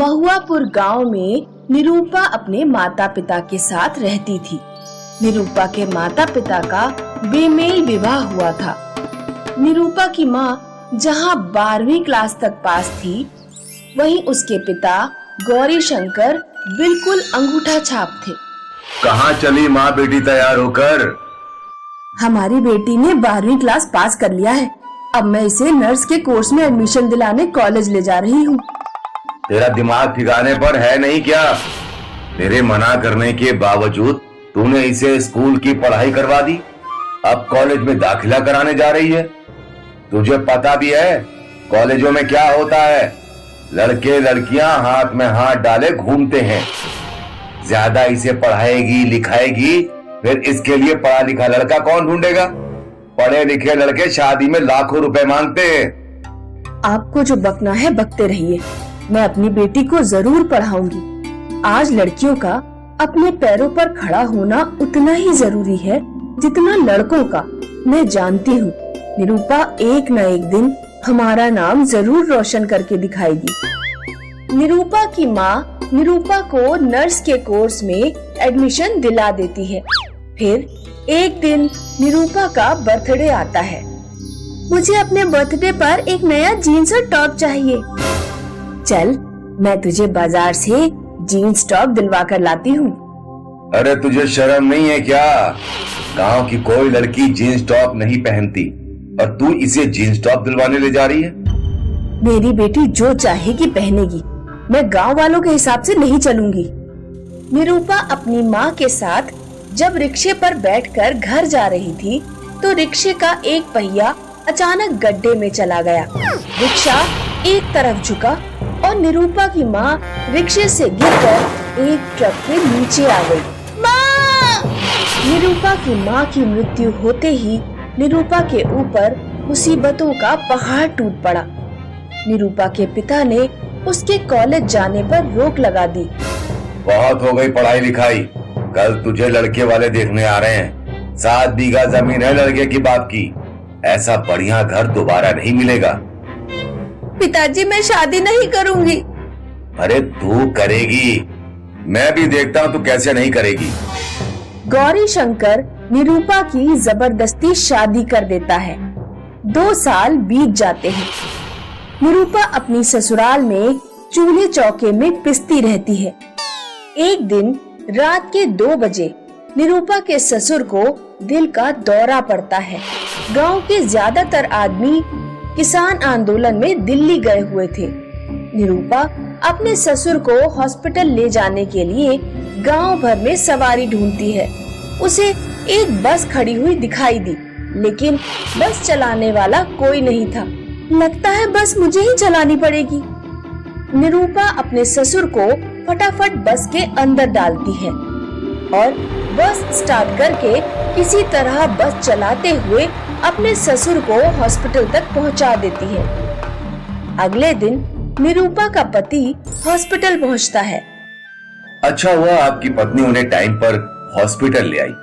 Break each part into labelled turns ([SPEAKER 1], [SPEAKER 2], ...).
[SPEAKER 1] महुआपुर गांव में निरूपा अपने माता पिता के साथ रहती थी। निरूपा के माता पिता का बेमेल विवाह हुआ था। निरूपा की माँ जहाँ 12वीं क्लास तक पास थी, वहीं उसके पिता गौरी शंकर बिल्कुल अंगूठा छाप थे।
[SPEAKER 2] कहाँ चली माँ बेटी तैयार होकर?
[SPEAKER 1] हमारी बेटी ने 12वीं क्लास पास कर लिया है। अब मैं इसे नर्स के कोर्स में एडमिशन दिलाने कॉलेज ले जा रही हूँ।
[SPEAKER 2] तेरा दिमाग ठिकाने पर है नहीं क्या? मेरे मना करने के बावजूद तूने इसे स्कूल की पढ़ाई करवा दी। अब कॉलेज में दाखिला कराने जा रही है। तुझे पता भी है कॉलेजों में क्या होता है? लड़के लड़कियां हाथ में हाथ डाले घूमते हैं। ज्यादा इसे पढ़ाएगी लिखाएगी, फिर इसके लिए पढ़ा लिखा लड़का कौन ढूंढेगा? पढ़े लिखे लड़के शादी में लाखों रुपए मांगते हैं।
[SPEAKER 1] आपको जो बकना है बकते रहिए। मैं अपनी बेटी को जरूर पढ़ाऊंगी। आज लड़कियों का अपने पैरों पर खड़ा होना उतना ही जरूरी है जितना लड़कों का। मैं जानती हूँ निरूपा एक न एक दिन हमारा नाम जरूर रोशन करके दिखाएगी। निरूपा की माँ निरूपा को नर्स के कोर्स में एडमिशन दिला देती है। फिर एक दिन निरूपा का बर्थडे आता है। मुझे अपने बर्थडे पर एक नया जीन्स और टॉप चाहिए। चल, मैं तुझे बाजार से जीन्स टॉप दिलवा कर लाती हूँ।
[SPEAKER 2] अरे तुझे शर्म नहीं है क्या? गांव की कोई लड़की जीन्स टॉप नहीं पहनती और तू इसे जीन्स टॉप दिलवाने ले जा रही है?
[SPEAKER 1] मेरी बेटी जो चाहेगी पहनेगी। मैं गांव वालों के हिसाब से नहीं चलूंगी। निरूपा अपनी माँ के साथ जब रिक्शे पर बैठकर घर जा रही थी, तो रिक्शे का एक पहिया अचानक गड्ढे में चला गया। रिक्शा एक तरफ झुका और निरूपा की माँ रिक्शे से गिरकर एक ट्रक के नीचे आ गई। माँ! निरूपा की माँ की मृत्यु होते ही निरूपा के ऊपर मुसीबतों का पहाड़ टूट पड़ा। निरूपा के पिता ने उसके कॉलेज जाने पर रोक लगा दी।
[SPEAKER 2] बहुत हो गई पढ़ाई लिखाई, कल तुझे लड़के वाले देखने आ रहे हैं। 7 बीघा जमीन है लड़के की बाप की। ऐसा बढ़िया घर दोबारा नहीं मिलेगा।
[SPEAKER 1] पिताजी, मैं शादी नहीं करूंगी।
[SPEAKER 2] अरे तू करेगी, मैं भी देखता हूँ तू कैसे नहीं करेगी।
[SPEAKER 1] गौरी शंकर निरूपा की जबरदस्ती शादी कर देता है। 2 साल बीत जाते हैं। निरूपा अपनी ससुराल में चूल्हे चौके में पिसती रहती है। एक दिन रात के 2 बजे निरूपा के ससुर को दिल का दौरा पड़ता है। गांव के ज्यादातर आदमी किसान आंदोलन में दिल्ली गए हुए थे। निरूपा अपने ससुर को हॉस्पिटल ले जाने के लिए गांव भर में सवारी ढूंढती है। उसे एक बस खड़ी हुई दिखाई दी, लेकिन बस चलाने वाला कोई नहीं था। लगता है बस मुझे ही चलानी पड़ेगी। निरूपा अपने ससुर को फटाफट बस के अंदर डालती है और बस स्टार्ट करके किसी तरह बस चलाते हुए अपने ससुर को हॉस्पिटल तक पहुंचा देती है। अगले दिन निरूपा का पति हॉस्पिटल पहुंचता है।
[SPEAKER 2] अच्छा हुआ आपकी पत्नी उन्हें टाइम पर हॉस्पिटल ले आई,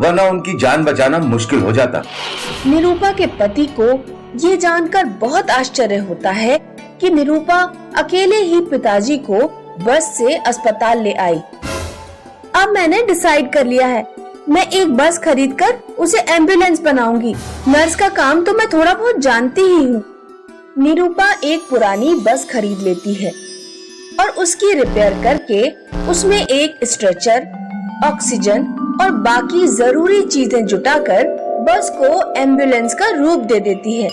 [SPEAKER 2] वरना उनकी जान बचाना मुश्किल हो जाता।
[SPEAKER 1] निरूपा के पति को ये जानकर बहुत आश्चर्य होता है कि निरूपा अकेले ही पिताजी को बस से अस्पताल ले आई। अब मैंने डिसाइड कर लिया है, मैं एक बस खरीदकर उसे एम्बुलेंस बनाऊंगी। नर्स का काम तो मैं थोड़ा बहुत जानती ही हूँ। निरूपा एक पुरानी बस खरीद लेती है और उसकी रिपेयर करके उसमें एक स्ट्रेचर, ऑक्सीजन और बाकी जरूरी चीजें जुटाकर बस को एम्बुलेंस का रूप दे देती है।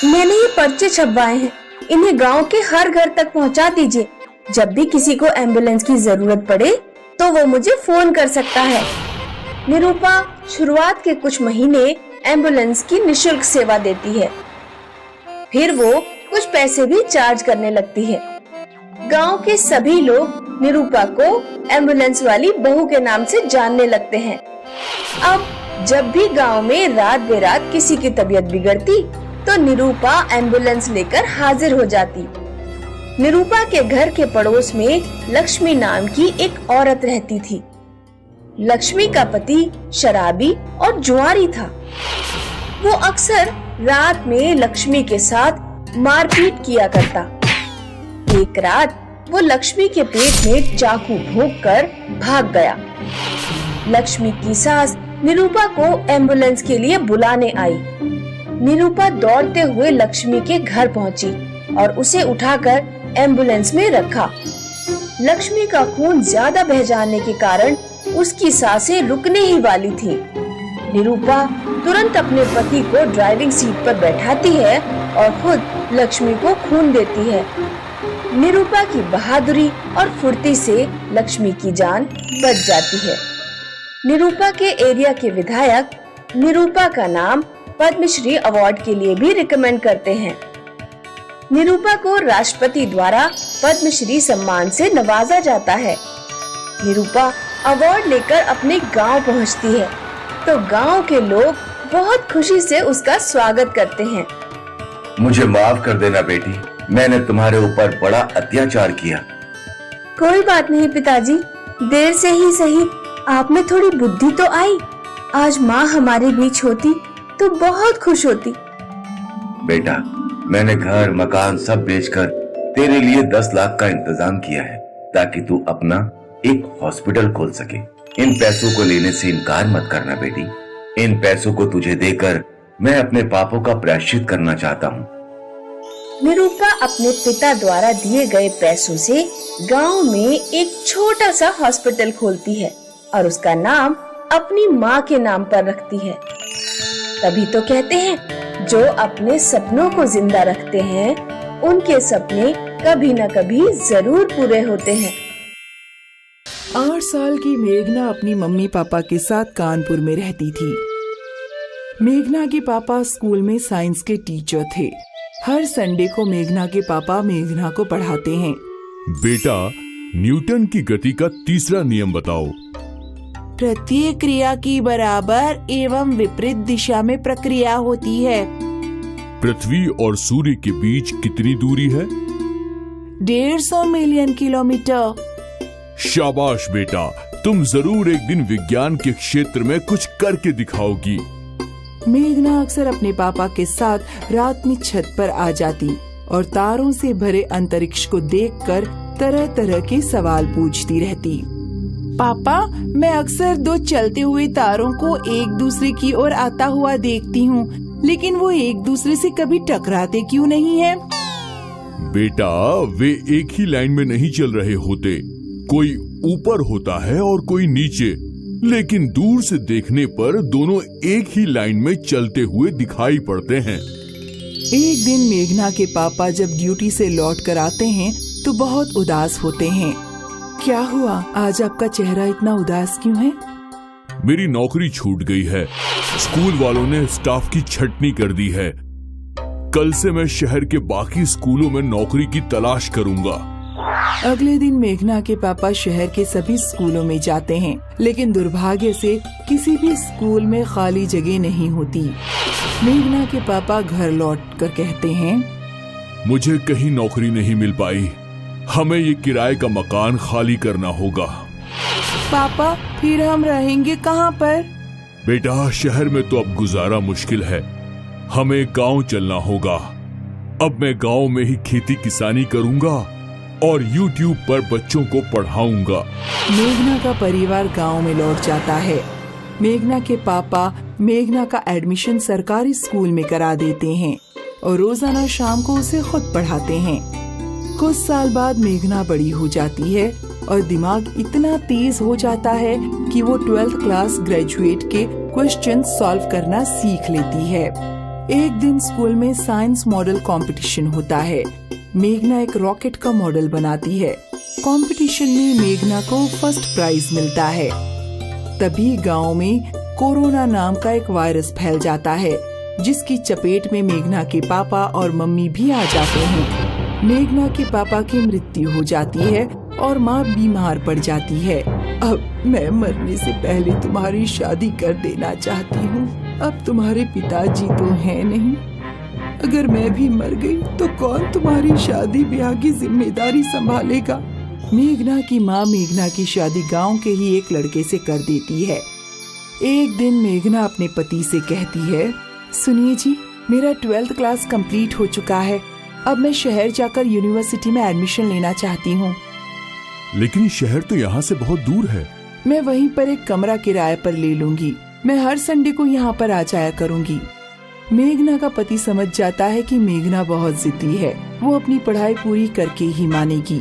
[SPEAKER 1] मैंने ये पर्चे छपवाए हैं, इन्हें गांव के हर घर तक पहुंचा दीजिए। जब भी किसी को एम्बुलेंस की जरूरत पड़े तो वो मुझे फोन कर सकता है। निरूपा शुरुआत के कुछ महीने एम्बुलेंस की निशुल्क सेवा देती है, फिर वो कुछ पैसे भी चार्ज करने लगती है। गांव के सभी लोग निरूपा को एम्बुलेंस वाली बहू के नाम से जानने लगते हैं। अब जब भी गांव में रात बेरात किसी की तबीयत बिगड़ती तो निरूपा एम्बुलेंस लेकर हाजिर हो जाती। निरूपा के घर के पड़ोस में लक्ष्मी नाम की एक औरत रहती थी। लक्ष्मी का पति शराबी और जुआरी था। वो अक्सर रात में लक्ष्मी के साथ मारपीट किया करता। एक रात वो लक्ष्मी के पेट में चाकू भोंककर भाग गया। लक्ष्मी की सास निरूपा को एम्बुलेंस के लिए बुलाने आई। निरूपा दौड़ते हुए लक्ष्मी के घर पहुंची और उसे उठाकर एम्बुलेंस में रखा। लक्ष्मी का खून ज्यादा बह जाने के कारण उसकी सांसें रुकने ही वाली थी। निरूपा तुरंत अपने पति को ड्राइविंग सीट पर बैठाती है और खुद लक्ष्मी को खून देती है। निरूपा की बहादुरी और फुर्ती से लक्ष्मी की जान बच जाती है। निरूपा के एरिया के विधायक निरूपा का नाम पद्मश्री अवार्ड के लिए भी रिकमेंड करते हैं। निरूपा को राष्ट्रपति द्वारा पद्मश्री सम्मान से नवाजा जाता है। निरूपा अवार्ड लेकर अपने गांव पहुंचती है तो गांव के लोग बहुत खुशी से उसका स्वागत करते हैं।
[SPEAKER 2] मुझे माफ कर देना बेटी, मैंने तुम्हारे ऊपर बड़ा अत्याचार किया।
[SPEAKER 1] कोई बात नहीं पिताजी, देर से ही सही आप में थोड़ी बुद्धि तो आई। आज माँ हमारे बीच होती तो बहुत खुश होती।
[SPEAKER 2] बेटा, मैंने घर मकान सब बेचकर तेरे लिए 10 लाख का इंतजाम किया है ताकि तू अपना एक हॉस्पिटल खोल सके। इन पैसों को लेने से इनकार मत करना बेटी। इन पैसों को तुझे देकर मैं अपने पापों का प्रायश्चित करना चाहता हूँ।
[SPEAKER 1] निरूपा अपने पिता द्वारा दिए गए पैसों से गांव में एक छोटा सा हॉस्पिटल खोलती है और उसका नाम अपनी माँ के नाम पर रखती है। तभी तो कहते हैं, जो अपने सपनों को जिंदा रखते हैं उनके सपने कभी न कभी जरूर पूरे होते हैं।
[SPEAKER 3] 8 साल की मेघना अपनी मम्मी पापा के साथ कानपुर में रहती थी। मेघना के पापा स्कूल में साइंस के टीचर थे। हर संडे को मेघना के पापा मेघना को पढ़ाते हैं।
[SPEAKER 4] बेटा, न्यूटन की गति का तीसरा नियम बताओ।
[SPEAKER 3] प्रत्येक क्रिया की बराबर एवं विपरीत दिशा में प्रक्रिया होती है।
[SPEAKER 4] पृथ्वी और सूर्य के बीच कितनी दूरी है?
[SPEAKER 3] 150 मिलियन किलोमीटर।
[SPEAKER 4] शाबाश बेटा, तुम जरूर एक दिन विज्ञान के क्षेत्र में कुछ करके दिखाओगी।
[SPEAKER 3] मेघना अक्सर अपने पापा के साथ रात में छत पर आ जाती और तारों से भरे अंतरिक्ष को देखकर तरह तरह के सवाल पूछती रहती। पापा, मैं अक्सर 2 चलते हुए तारों को एक दूसरे की ओर आता हुआ देखती हूँ, लेकिन वो एक दूसरे से कभी टकराते क्यों नहीं है?
[SPEAKER 4] बेटा, वे एक ही लाइन में नहीं चल रहे होते। कोई ऊपर होता है और कोई नीचे, लेकिन दूर से देखने पर दोनों एक ही लाइन में चलते हुए दिखाई पड़ते हैं।
[SPEAKER 3] एक दिन मेघना के पापा जब ड्यूटी से लौट कर आते हैं तो बहुत उदास होते हैं। क्या हुआ, आज आपका चेहरा इतना उदास क्यों है?
[SPEAKER 4] मेरी नौकरी छूट गई है। स्कूल वालों ने स्टाफ की छटनी कर दी है। कल से मैं शहर के बाकी स्कूलों में नौकरी की तलाश करूंगा।
[SPEAKER 3] अगले दिन मेघना के पापा शहर के सभी स्कूलों में जाते हैं, लेकिन दुर्भाग्य से किसी भी स्कूल में खाली जगह नहीं होती। मेघना के पापा घर लौट कर कहते हैं,
[SPEAKER 4] मुझे कहीं नौकरी नहीं मिल पाई। हमें ये किराए का मकान खाली करना होगा।
[SPEAKER 3] पापा, फिर हम रहेंगे कहाँ पर?
[SPEAKER 4] बेटा, शहर में तो अब गुजारा मुश्किल है। हमें गांव चलना होगा। अब मैं गांव में ही खेती किसानी करूंगा और YouTube पर बच्चों को पढ़ाऊंगा।
[SPEAKER 3] मेघना का परिवार गांव में लौट जाता है। मेघना के पापा मेघना का एडमिशन सरकारी स्कूल में करा देते हैं और रोजाना शाम को उसे खुद पढ़ाते हैं। कुछ साल बाद मेघना बड़ी हो जाती है और दिमाग इतना तेज हो जाता है कि वो 12th क्लास ग्रेजुएट के क्वेश्चन सॉल्व करना सीख लेती है। एक दिन स्कूल में साइंस मॉडल कंपटीशन होता है। मेघना एक रॉकेट का मॉडल बनाती है। कंपटीशन में मेघना को फर्स्ट प्राइज मिलता है। तभी गांव में कोरोना नाम का एक वायरस फैल जाता है, जिसकी चपेट में मेघना के पापा और मम्मी भी आ जाते हैं। मेघना के पापा की मृत्यु हो जाती है और माँ बीमार पड़ जाती है। अब मैं मरने से पहले तुम्हारी शादी कर देना चाहती हूँ। अब तुम्हारे पिताजी तो हैं नहीं। अगर मैं भी मर गई तो कौन तुम्हारी शादी ब्याह की जिम्मेदारी संभालेगा? मेघना की माँ मेघना की शादी गांव के ही एक लड़के से कर देती है। एक दिन मेघना अपने पति से कहती है, सुनिए जी, मेरा 12th क्लास कंप्लीट हो चुका है। अब मैं शहर जाकर यूनिवर्सिटी में एडमिशन लेना चाहती हूँ।
[SPEAKER 4] लेकिन शहर तो यहाँ से बहुत दूर है।
[SPEAKER 3] मैं वहीं पर एक कमरा किराए पर ले लूंगी। मैं हर संडे को यहाँ पर आ जाया करूँगी। मेघना का पति समझ जाता है कि मेघना बहुत जिद्दी है, वो अपनी पढ़ाई पूरी करके ही मानेगी।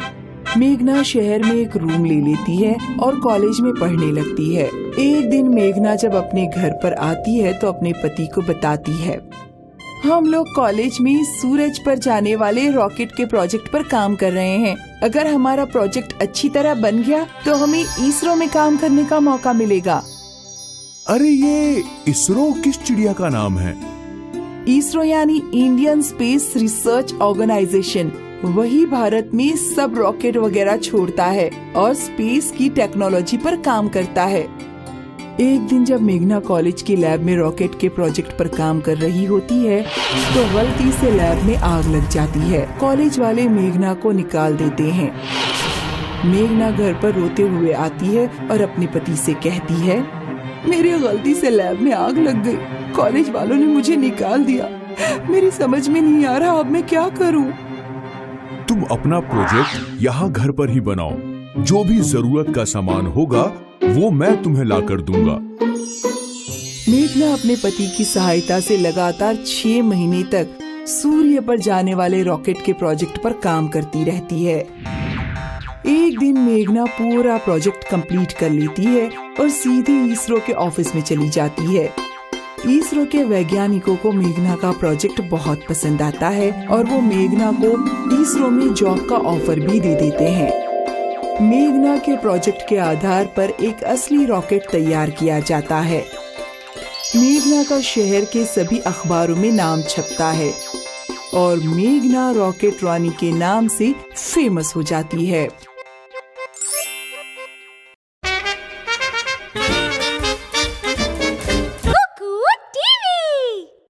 [SPEAKER 3] मेघना शहर में एक रूम ले लेती है और कॉलेज में पढ़ने लगती है। एक दिन मेघना जब अपने घर पर आती है तो अपने पति को बताती है, हम लोग कॉलेज में सूरज पर जाने वाले रॉकेट के प्रोजेक्ट पर काम कर रहे हैं। अगर हमारा प्रोजेक्ट अच्छी तरह बन गया तो हमें इसरो में काम करने का मौका मिलेगा।
[SPEAKER 4] अरे ये इसरो किस चिड़िया का नाम है?
[SPEAKER 3] इसरो यानी इंडियन स्पेस रिसर्च ऑर्गेनाइजेशन। वही भारत में सब रॉकेट वगैरह छोड़ता है और स्पेस की टेक्नोलॉजी पर काम करता है। एक दिन जब मेघना कॉलेज की लैब में रॉकेट के प्रोजेक्ट पर काम कर रही होती है तो गलती से लैब में आग लग जाती है। कॉलेज वाले मेघना को निकाल देते हैं। मेघना घर पर रोते हुए आती है और अपने पति से कहती है, मेरी गलती से लैब में आग लग गई। कॉलेज वालों ने मुझे निकाल दिया। मेरी समझ में नहीं आ रहा अब मैं क्या करूं।
[SPEAKER 4] तुम अपना प्रोजेक्ट यहाँ घर पर ही बनाओ। जो भी जरूरत का सामान होगा वो मैं तुम्हें ला कर दूंगा।
[SPEAKER 3] मेघना अपने पति की सहायता से लगातार 6 महीने तक सूर्य पर जाने वाले रॉकेट के प्रोजेक्ट पर काम करती रहती है। एक दिन मेघना पूरा प्रोजेक्ट कंप्लीट कर लेती है और सीधे इसरो के ऑफिस में चली जाती है। इसरो के वैज्ञानिकों को मेघना का प्रोजेक्ट बहुत पसंद आता है और वो मेघना को इसरो में जॉब का ऑफर भी दे देते हैं। मेघना के प्रोजेक्ट के आधार पर एक असली रॉकेट तैयार किया जाता है। मेघना का शहर के सभी अखबारों में नाम छपता है और मेघना रॉकेट रानी के नाम से फेमस हो जाती है।